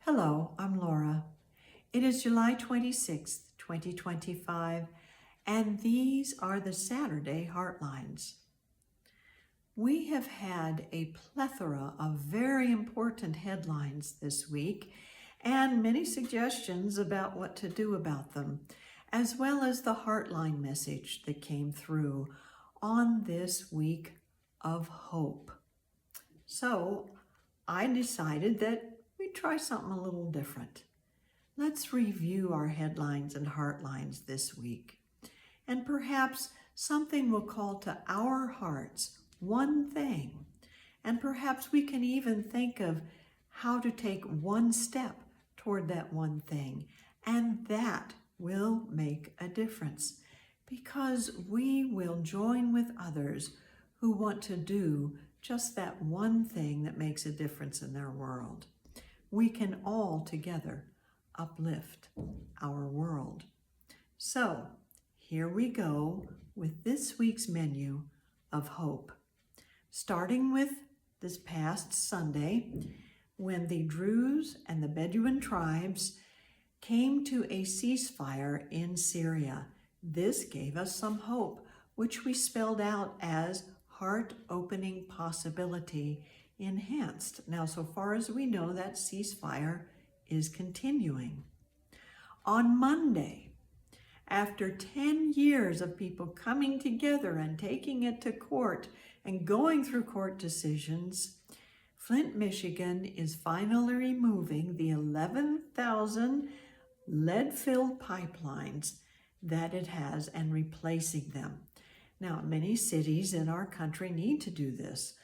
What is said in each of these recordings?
Hello, I'm Laura. It is July 26th, 2025, and these are the Saturday Heartlines. We have had a plethora of very important headlines this week and many suggestions about what to do about them, as well as the Heartline message that came through on this week of hope. So I decided that we'd try something a little different. Let's review our headlines and heartlines this week. And perhaps something will call to our hearts one thing. And perhaps we can even think of how to take one step toward that one thing. And that will make a difference because we will join with others who want to do just that one thing that makes a difference in their world. We can all together uplift our world. So here we go with this week's menu of hope. Starting with this past Sunday, when the Druze and the Bedouin tribes came to a ceasefire in Syria. This gave us some hope, which we spelled out as heart-opening possibility enhanced. Now, so far as we know, that ceasefire is continuing. On Monday, after 10 years of people coming together and taking it to court and going through court decisions, Flint, Michigan is finally removing the 11,000 lead-filled pipelines that it has and replacing them. Now, many cities in our country need to do this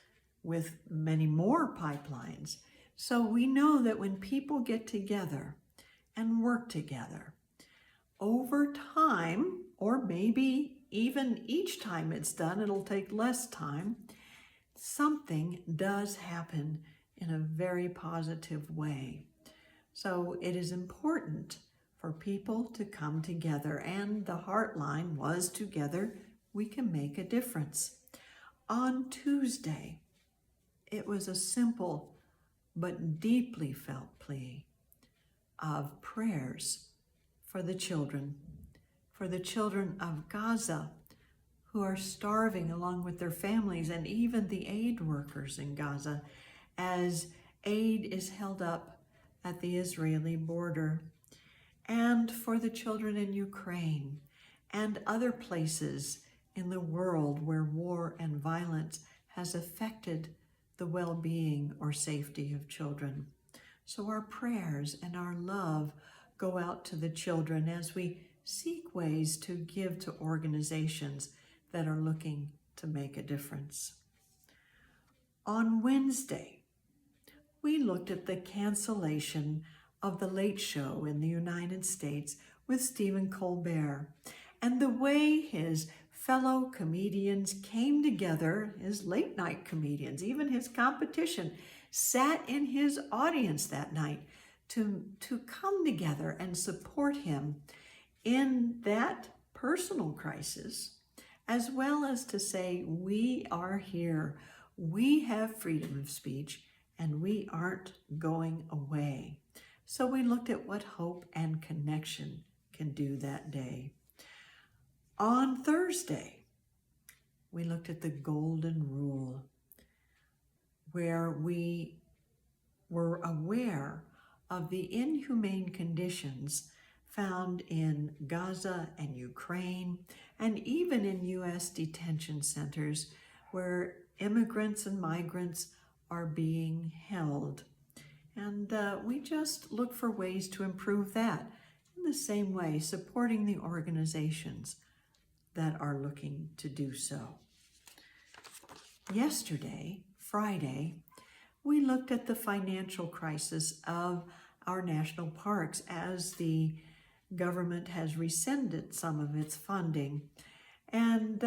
with many more pipelines. So we know that when people get together and work together, over time, or maybe even each time it's done, it'll take less time, something does happen in a very positive way. So it is important for people to come together, and the Heartline was together we can make a difference. On Tuesday, it was a simple but deeply felt plea of prayers for the children of Gaza who are starving along with their families, and even the aid workers in Gaza as aid is held up at the Israeli border, and for the children in Ukraine and other places in the world where war and violence has affected the well-being or safety of children. So our prayers and our love go out to the children as we seek ways to give to organizations that are looking to make a difference. On Wednesday, we looked at the cancellation of The Late Show in the United States with Stephen Colbert and the way his fellow comedians came together, his late night comedians, even his competition, sat in his audience that night to come together and support him in that personal crisis, as well as to say, we are here, we have freedom of speech, and we aren't going away. So we looked at what hope and connection can do that day. On Thursday, we looked at the Golden Rule, where we were aware of the inhumane conditions found in Gaza and Ukraine, and even in U.S. detention centers where immigrants and migrants are being held. And we just look for ways to improve that in the same way, supporting the organizations that are looking to do so. Yesterday, Friday, we looked at the financial crisis of our national parks as the government has rescinded some of its funding. And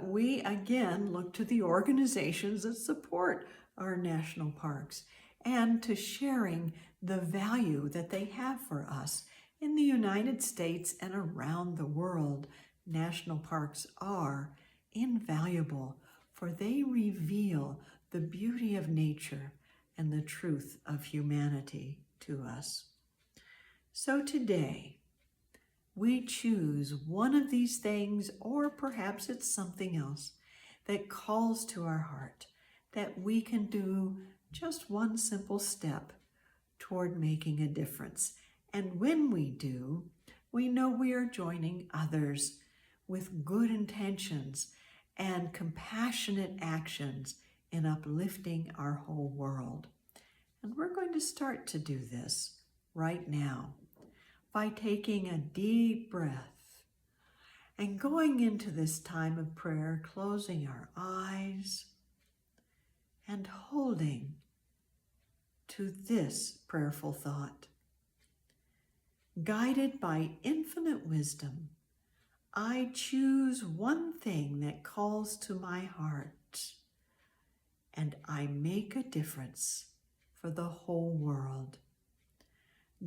we again look to the organizations that support our national parks and to sharing the value that they have for us. In the United States and around the world, national parks are invaluable, for they reveal the beauty of nature and the truth of humanity. to us. So today, we choose one of these things, or perhaps it's something else that calls to our heart, that we can do just one simple step toward making a difference. And when we do, we know we are joining others with good intentions and compassionate actions in uplifting our whole world. And we're going to start to do this right now by taking a deep breath and going into this time of prayer, closing our eyes and holding to this prayerful thought. Guided by infinite wisdom, I choose one thing that calls to my heart, and I make a difference for the whole world.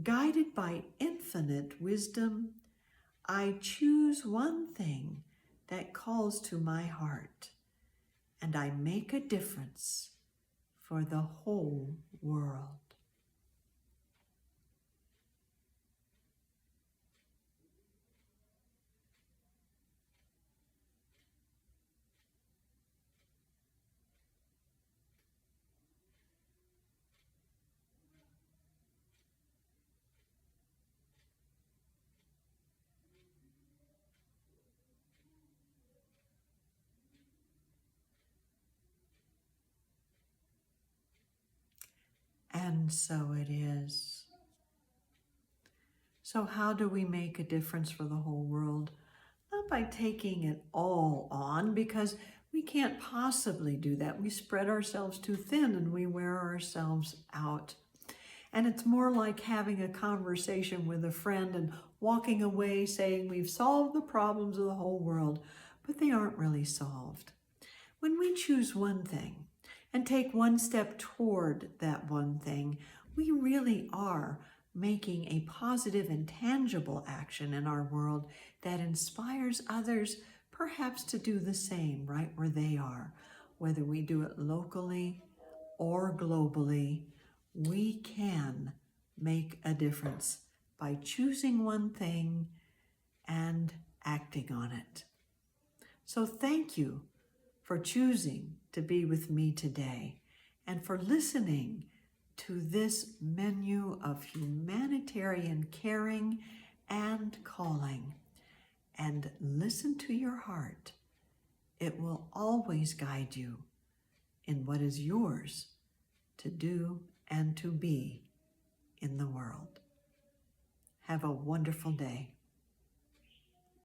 Guided by infinite wisdom, I choose one thing that calls to my heart, and I make a difference for the whole world. And so it is. So how do we make a difference for the whole world? Not by taking it all on, because we can't possibly do that. We spread ourselves too thin and we wear ourselves out. And it's more like having a conversation with a friend and walking away saying we've solved the problems of the whole world, but they aren't really solved. When we choose one thing and take one step toward that one thing, we really are making a positive and tangible action in our world that inspires others perhaps to do the same right where they are. Whether we do it locally or globally, we can make a difference by choosing one thing and acting on it. So thank you for choosing to be with me today and for listening to this menu of humanitarian caring and calling. And listen to your heart. It will always guide you in what is yours to do and to be in the world. Have a wonderful day.